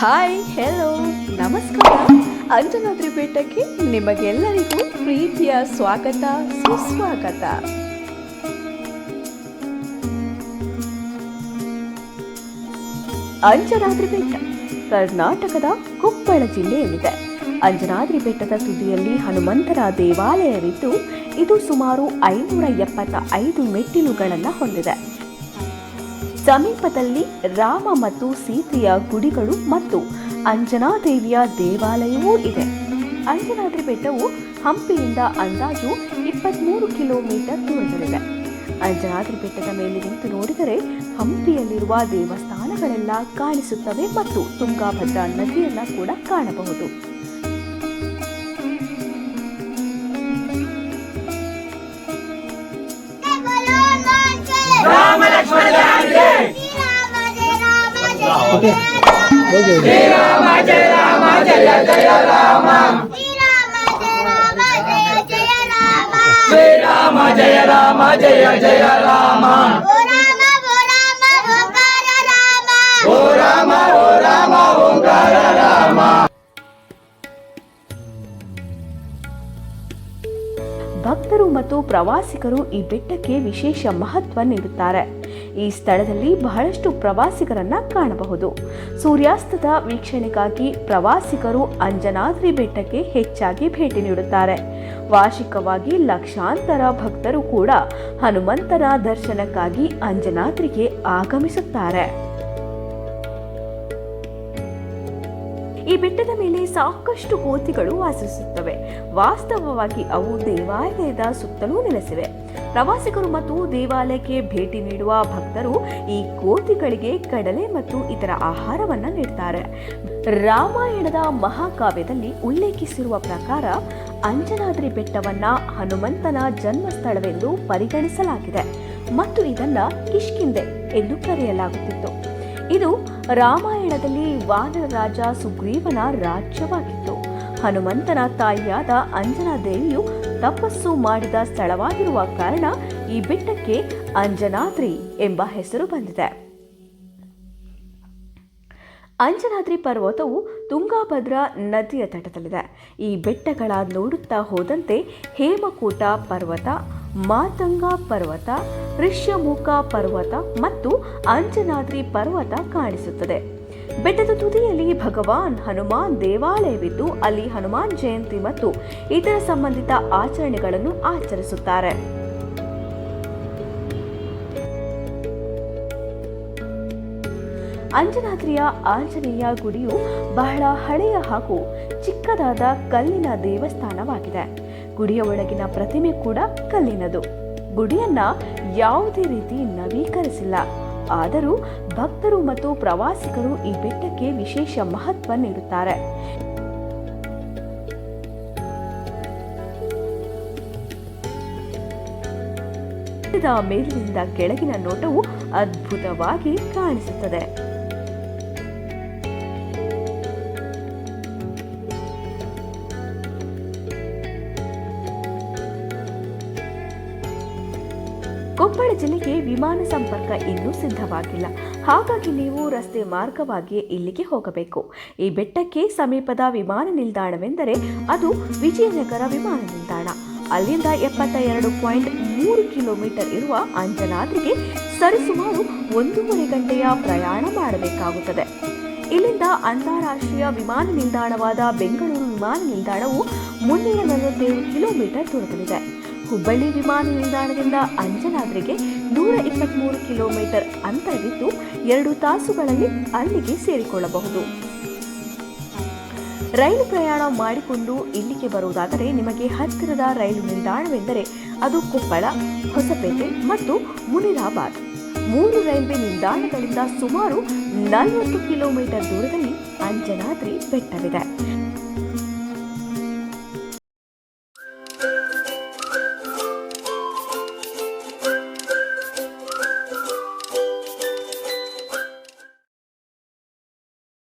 Hi, hello, ನಮಸ್ಕಾರ. ಅಂಜನಾದ್ರಿ ಬೆಟ್ಟಕ್ಕೆ ನಿಮಗೆಲ್ಲರಿಗೂ ಪ್ರೀತಿಯ ಸ್ವಾಗತ, ಸುಸ್ವಾಗತ. ಅಂಜನಾದ್ರಿ ಬೆಟ್ಟ ಕರ್ನಾಟಕದ ಕೊಪ್ಪಳ ಜಿಲ್ಲೆಯಲ್ಲಿದೆ. ಅಂಜನಾದ್ರಿ ಬೆಟ್ಟದ ತುದಿಯಲ್ಲಿ ಹನುಮಂತರ ದೇವಾಲಯವಿದ್ದು, ಇದು ಸುಮಾರು 575 ಮೆಟ್ಟಿಲುಗಳನ್ನು ಹೊಂದಿದೆ. ಸಮೀಪದಲ್ಲಿ ರಾಮ ಮತ್ತು ಸೀತೆಯ ಗುಡಿಗಳು ಮತ್ತು ಅಂಜನಾದೇವಿಯ ದೇವಾಲಯವೂ ಇದೆ. ಅಂಜನಾದ್ರಿ ಬೆಟ್ಟವು ಹಂಪಿಯಿಂದ ಅಂದಾಜು 23 ಕಿಲೋಮೀಟರ್ ದೂರದಲ್ಲಿದೆ. ಅಂಜನಾದ್ರಿ ಬೆಟ್ಟದ ಮೇಲೆ ನಿಂತು ನೋಡಿದರೆ ಹಂಪಿಯಲ್ಲಿರುವ ದೇವಸ್ಥಾನಗಳೆಲ್ಲ ಕಾಣಿಸುತ್ತವೆ ಮತ್ತು ತುಂಗಾಭದ್ರಾ ನದಿಯನ್ನ ಕೂಡ ಕಾಣಬಹುದು. ಭಕ್ತರು ಮತ್ತು ಪ್ರವಾಸಿಗರು ಈ ಬೆಟ್ಟಕ್ಕೆ ವಿಶೇಷ ಮಹತ್ವ ನೀಡುತ್ತಾರೆ. ಈ ಸ್ಥಳದಲ್ಲಿ ಬಹಳಷ್ಟು ಪ್ರವಾಸಿಗರನ್ನ ಕಾಣಬಹುದು. ಸೂರ್ಯಾಸ್ತದ ವೀಕ್ಷಣೆಗಾಗಿ ಪ್ರವಾಸಿಗರು ಅಂಜನಾದ್ರಿ ಬೆಟ್ಟಕ್ಕೆ ಹೆಚ್ಚಾಗಿ ಭೇಟಿ ನೀಡುತ್ತಾರೆ. ವಾರ್ಷಿಕವಾಗಿ ಲಕ್ಷಾಂತರ ಭಕ್ತರು ಕೂಡ ಹನುಮಂತನ ದರ್ಶನಕ್ಕಾಗಿ ಅಂಜನಾದ್ರಿಗೆ ಆಗಮಿಸುತ್ತಾರೆ. ಈ ಬೆಟ್ಟದ ಮೇಲೆ ಸಾಕಷ್ಟು ಕೋತಿಗಳು ವಾಸಿಸುತ್ತವೆ. ವಾಸ್ತವವಾಗಿ ಅವು ದೇವಾಲಯದ ಸುತ್ತಲೂ ನೆಲೆಸಿವೆ. ಪ್ರವಾಸಿಗರು ಮತ್ತು ದೇವಾಲಯಕ್ಕೆ ಭೇಟಿ ನೀಡುವ ಭಕ್ತರು ಈ ಕೋತಿಗಳಿಗೆ ಕಡಲೆ ಮತ್ತು ಇತರ ಆಹಾರವನ್ನ ನೀಡುತ್ತಾರೆ. ರಾಮಾಯಣದ ಮಹಾಕಾವ್ಯದಲ್ಲಿ ಉಲ್ಲೇಖಿಸಿರುವ ಪ್ರಕಾರ ಅಂಜನಾದ್ರಿ ಬೆಟ್ಟವನ್ನ ಹನುಮಂತನ ಜನ್ಮಸ್ಥಳವೆಂದು ಪರಿಗಣಿಸಲಾಗಿದೆ ಮತ್ತು ಇದನ್ನ ಕಿಷ್ಕಿಂಧೆ ಎಂದು ಕರೆಯಲಾಗುತ್ತಿತ್ತು. ಇದು ರಾಮಾಯಣದಲ್ಲಿ ವಾನರ ರಾಜ ಸುಗ್ರೀವನ ರಾಜ್ಯವಾಗಿತ್ತು. ಹನುಮಂತನ ತಾಯಿಯಾದ ಅಂಜನಾದೇವಿಯು ತಪಸ್ಸು ಮಾಡಿದ ಸ್ಥಳವಾಗಿರುವ ಕಾರಣ ಈ ಬೆಟ್ಟಕ್ಕೆ ಅಂಜನಾದ್ರಿ ಎಂಬ ಹೆಸರು ಬಂದಿದೆ. ಅಂಜನಾದ್ರಿ ಪರ್ವತವು ತುಂಗಾಭದ್ರಾ ನದಿಯ ತಟದಲ್ಲಿದೆ. ಈ ಬೆಟ್ಟಗಳ ನೋಡುತ್ತಾ ಹೋದಂತೆ ಹೇಮಕೂಟ ಪರ್ವತ, ಮಾತಂಗ ಪರ್ವತ, ಋಷ್ಯಮುಖ ಪರ್ವತ ಮತ್ತು ಅಂಜನಾದ್ರಿ ಪರ್ವತ ಕಾಣಿಸುತ್ತದೆ. ಬೆಟ್ಟದ ತುದಿಯಲ್ಲಿ ಭಗವಾನ್ ಹನುಮಾನ್ ದೇವಾಲಯವಿದ್ದು, ಅಲ್ಲಿ ಹನುಮಾನ್ ಜಯಂತಿ ಮತ್ತು ಇತರ ಸಂಬಂಧಿತ ಆಚರಣೆಗಳನ್ನು ಆಚರಿಸುತ್ತಾರೆ. ಅಂಜನಾದ್ರಿಯ ಆಂಜನೇಯ ಗುಡಿಯು ಬಹಳ ಹಳೆಯ ಹಾಗೂ ಚಿಕ್ಕದಾದ ಕಲ್ಲಿನ ದೇವಸ್ಥಾನವಾಗಿದೆ. ಗುಡಿಯ ಒಳಗಿನ ಪ್ರತಿಮೆ ಕೂಡ ಕಲ್ಲಿನದು. ಗುಡಿಯನ್ನ ಯಾವುದೇ ರೀತಿ ನವೀಕರಿಸಿಲ್ಲ. ಆದರೂ ಭಕ್ತರು ಮತ್ತು ಪ್ರವಾಸಿಗರು ಈ ಬೆಟ್ಟಕ್ಕೆ ವಿಶೇಷ ಮಹತ್ವ ನೀಡುತ್ತಾರೆ. ಮೇಲಿನಿಂದ ಕೆಳಗಿನ ನೋಟವು ಅದ್ಭುತವಾಗಿ ಕಾಣಿಸುತ್ತದೆ. ಕೊಪ್ಪಳ ಜಿಲ್ಲೆಗೆ ವಿಮಾನ ಸಂಪರ್ಕ ಇನ್ನೂ ಸಿದ್ಧವಾಗಿಲ್ಲ. ಹಾಗಾಗಿ ನೀವು ರಸ್ತೆ ಮಾರ್ಗವಾಗಿ ಇಲ್ಲಿಗೆ ಹೋಗಬೇಕು. ಈ ಬೆಟ್ಟಕ್ಕೆ ಸಮೀಪದ ವಿಮಾನ ನಿಲ್ದಾಣವೆಂದರೆ ಅದು ವಿಜಯನಗರ ವಿಮಾನ ನಿಲ್ದಾಣ. ಅಲ್ಲಿಂದ 72.3 ಕಿಲೋಮೀಟರ್ ಇರುವ ಅಂಜನಾದ್ರಿಗೆ ಸರಿಸುಮಾರು 1.5 ಗಂಟೆಯ ಪ್ರಯಾಣ ಮಾಡಬೇಕಾಗುತ್ತದೆ. ಇಲ್ಲಿಂದ ಅಂತಾರಾಷ್ಟ್ರೀಯ ವಿಮಾನ ನಿಲ್ದಾಣವಾದ ಬೆಂಗಳೂರು ವಿಮಾನ ನಿಲ್ದಾಣವು 347 ಕಿಲೋಮೀಟರ್ ದೂರದಲ್ಲಿದೆ. ಹುಬ್ಬಳ್ಳಿ ವಿಮಾನ ನಿಲ್ದಾಣದಿಂದ ಅಂಜನಾದ್ರಿಗೆ 123 ಕಿಲೋಮೀಟರ್ ಅಂತರವಿದ್ದು 2 ತಾಸುಗಳಲ್ಲಿ ಅಲ್ಲಿಗೆ ಸೇರಿಕೊಳ್ಳಬಹುದು. ರೈಲು ಪ್ರಯಾಣ ಮಾಡಿಕೊಂಡು ಇಲ್ಲಿಗೆ ಬರುವುದಾದರೆ ನಿಮಗೆ ಹತ್ತಿರದ ರೈಲು ನಿಲ್ದಾಣವೆಂದರೆ ಅದು ಕೊಪ್ಪಳ, ಹೊಸಪೇಟೆ ಮತ್ತು ಮುನಿರಾಬಾದ್. 3 ರೈಲ್ವೆ ನಿಲ್ದಾಣಗಳಿಂದ ಸುಮಾರು 40 ಕಿಲೋಮೀಟರ್ ದೂರದಲ್ಲಿ ಅಂಜನಾದ್ರಿ ಬೆಟ್ಟವಿದೆ.